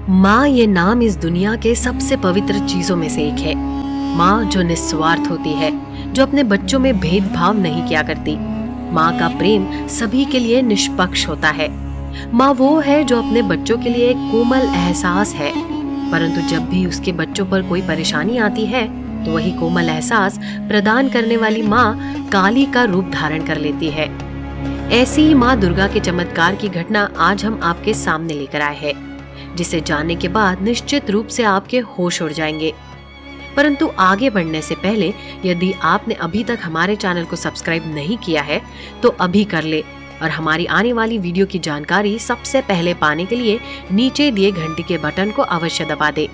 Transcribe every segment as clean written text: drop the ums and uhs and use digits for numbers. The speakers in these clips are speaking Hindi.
माँ ये नाम इस दुनिया के सबसे पवित्र चीजों में से एक है। माँ जो निस्वार्थ होती है, जो अपने बच्चों में भेदभाव नहीं किया करती। माँ का प्रेम सभी के लिए निष्पक्ष होता है। माँ वो है जो अपने बच्चों के लिए एक कोमल एहसास है, परंतु जब भी उसके बच्चों पर कोई परेशानी आती है तो वही कोमल एहसास प्रदान करने वाली माँ काली का रूप धारण कर लेती है। ऐसी ही माँ दुर्गा के चमत्कार की घटना आज हम आपके सामने लेकर आए हैं, जिसे जानने के बाद निश्चित रूप से आपके होश उड़ जाएंगे। परंतु आगे बढ़ने से पहले यदि आपने अभी तक हमारे चैनल को सब्सक्राइब नहीं किया है तो अभी कर ले और हमारी आने वाली वीडियो की जानकारी सबसे पहले पाने के लिए नीचे दिए घंटी के बटन को अवश्य दबा दे।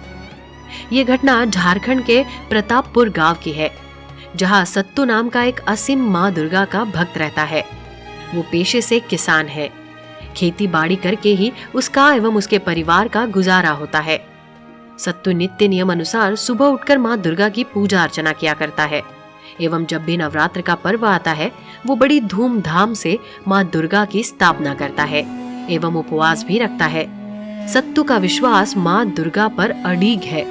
ये घटना झारखंड के प्रतापपुर गांव की है, जहां सत्तू नाम का एक असीम माँ दुर्गा का भक्त रहता है। वो पेशे से किसान है। खेती बाड़ी करके ही उसका एवं उसके परिवार का गुजारा होता है। सत्तू नित्य नियम अनुसार सुबह उठकर माँ दुर्गा की पूजा अर्चना किया करता है एवं जब भी नवरात्र का पर्व आता है वो बड़ी धूमधाम से माँ दुर्गा की स्थापना करता है एवं उपवास भी रखता है। सत्तू का विश्वास माँ दुर्गा पर अडिग है।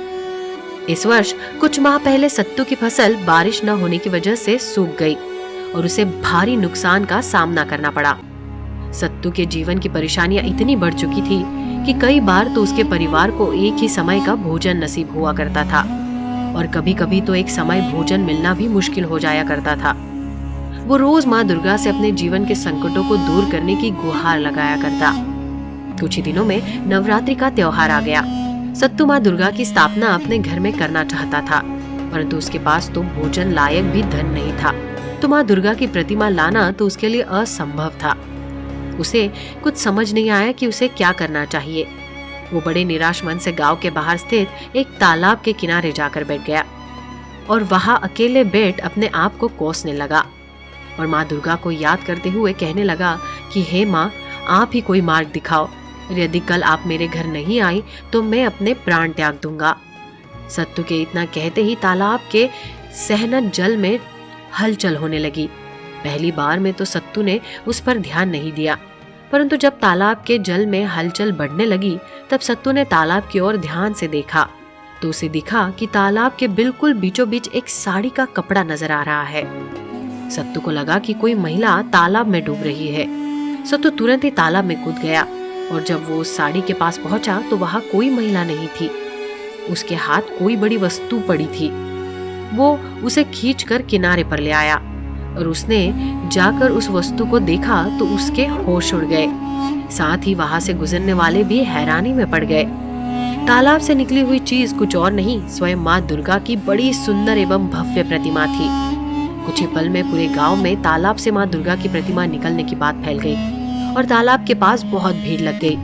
इस वर्ष कुछ माह पहले सत्तू की फसल बारिश न होने की वजह से सूख गई और उसे भारी नुकसान का सामना करना पड़ा। सत्तू के जीवन की परेशानियां इतनी बढ़ चुकी थी कि कई बार तो उसके परिवार को एक ही समय का भोजन नसीब हुआ करता था और कभी कभी तो एक समय भोजन मिलना भी मुश्किल हो जाया करता था। वो रोज माँ दुर्गा से अपने जीवन के संकटों को दूर करने की गुहार लगाया करता। कुछ ही दिनों में नवरात्रि का त्योहार आ गया। सत्तू माँ दुर्गा की स्थापना अपने घर में करना चाहता था, परंतु उसके पास तो भोजन लायक भी धन नहीं था, तो माँ दुर्गा की प्रतिमा लाना तो उसके लिए असंभव था। उसे कुछ समझ नहीं आया कि उसे क्या करना चाहिए। वो बड़े निराश मन से गांव के बाहर स्थित एक तालाब के किनारे जाकर बैठ गया और वहां अकेले बैठ अपने आप को कोसने लगा और माँ दुर्गा को याद करते हुए कहने लगा कि हे माँ, आप ही कोई मार्ग दिखाओ। यदि कल आप मेरे घर नहीं आई तो मैं अपने प्राण त्याग दूंगा। सत्तू के इतना कहते ही तालाब के सहनत जल में हलचल होने लगी। पहली बार में तो सत्तू ने उस पर ध्यान नहीं दिया, परंतु जब तालाब के जल में हलचल बढ़ने लगी तब सत्तू ने तालाब की ओर ध्यान से देखा तो उसे दिखा कि तालाब के बिल्कुल बीचों बीच एक साड़ी का कपड़ा नजर आ रहा है। सत्तू को लगा कि कोई महिला तालाब में डूब रही है। सत्तू तुरंत ही तालाब में कूद गया और जब वो उस साड़ी के पास पहुंचा तो वहां कोई महिला नहीं थी। उसके हाथ कोई बड़ी वस्तु पड़ी थी। वो उसे खींचकर किनारे पर ले आया और उसने जाकर उस वस्तु को देखा तो उसके होश उड़ गए। साथ ही वहां से गुजरने वाले भी हैरानी में पड़ गए। तालाब से निकली हुई चीज कुछ और नहीं, स्वयं माँ दुर्गा की बड़ी सुंदर एवं भव्य प्रतिमा थी। कुछ ही पल में पूरे गांव में तालाब से माँ दुर्गा की प्रतिमा निकलने की बात फैल गई और तालाब के पास बहुत भीड़ लग गई।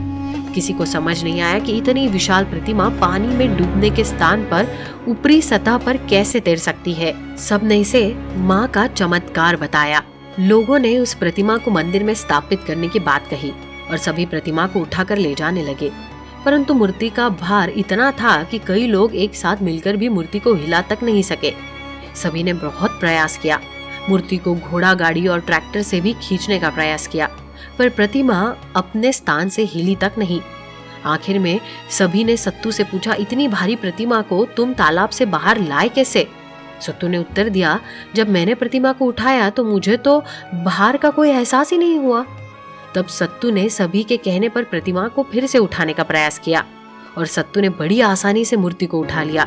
किसी को समझ नहीं आया कि इतनी विशाल प्रतिमा पानी में डूबने के स्थान पर ऊपरी सतह पर कैसे तैर सकती है। सबने इसे माँ का चमत्कार बताया। लोगों ने उस प्रतिमा को मंदिर में स्थापित करने की बात कही और सभी प्रतिमा को उठाकर ले जाने लगे, परंतु मूर्ति का भार इतना था कि कई लोग एक साथ मिलकर भी मूर्ति को हिला तक नहीं सके। सभी ने बहुत प्रयास किया। मूर्ति को घोड़ा गाड़ी और ट्रैक्टर से भी खींचने का प्रयास किया, पर प्रतिमा अपने स्थान से हिली तक नहीं। आखिर में सभी ने सत्तू से पूछा, इतनी भारी प्रतिमा को तुम तालाब से बाहर लाए कैसे? सत्तू ने उत्तर दिया, जब मैंने प्रतिमा को उठाया तो मुझे तो भार का कोई एहसास ही नहीं हुआ। तब सत्तू ने सभी के कहने पर प्रतिमा को फिर से उठाने का प्रयास किया और सत्तू ने बड़ी आसानी से मूर्ति को उठा लिया,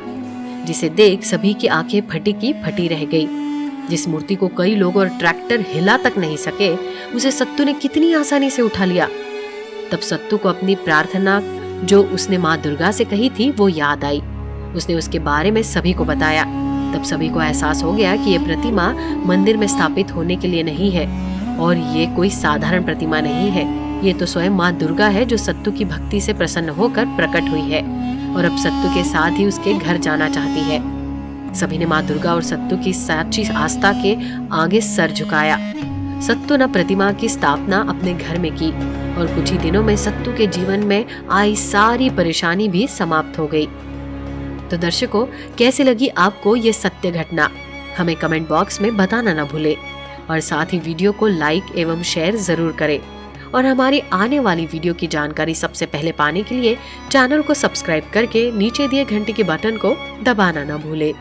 जिसे देख सभी की आंखें फटी की फटी रह गई। जिस मूर्ति को कई लोग और ट्रैक्टर हिला तक नहीं सके, उसे सत्तू ने कितनी आसानी से उठा लिया। तब सत्तू को अपनी प्रार्थना जो उसने माँ दुर्गा से कही थी वो याद आई। उसने उसके बारे में सभी को बताया। तब सभी को एहसास हो गया कि ये प्रतिमा मंदिर में स्थापित होने के लिए नहीं है और ये कोई साधारण प्रतिमा नहीं है। ये तो स्वयं माँ दुर्गा है जो सत्तू की भक्ति से प्रसन्न होकर प्रकट हुई है और अब सत्तू के साथ ही उसके घर जाना चाहती है। सभी ने माँ दुर्गा और सत्तू की सच्ची आस्था के आगे सर झुकाया। सत्तू ने प्रतिमा की स्थापना अपने घर में की और कुछ ही दिनों में सत्तू के जीवन में आई सारी परेशानी भी समाप्त हो गई। तो दर्शकों, कैसी लगी आपको ये सत्य घटना? हमें कमेंट बॉक्स में बताना ना भूले और साथ ही वीडियो को लाइक एवं शेयर जरूर करें और हमारी आने वाली वीडियो की जानकारी सबसे पहले पाने के लिए चैनल को सब्सक्राइब करके नीचे दिए घंटी के बटन को दबाना न भूले।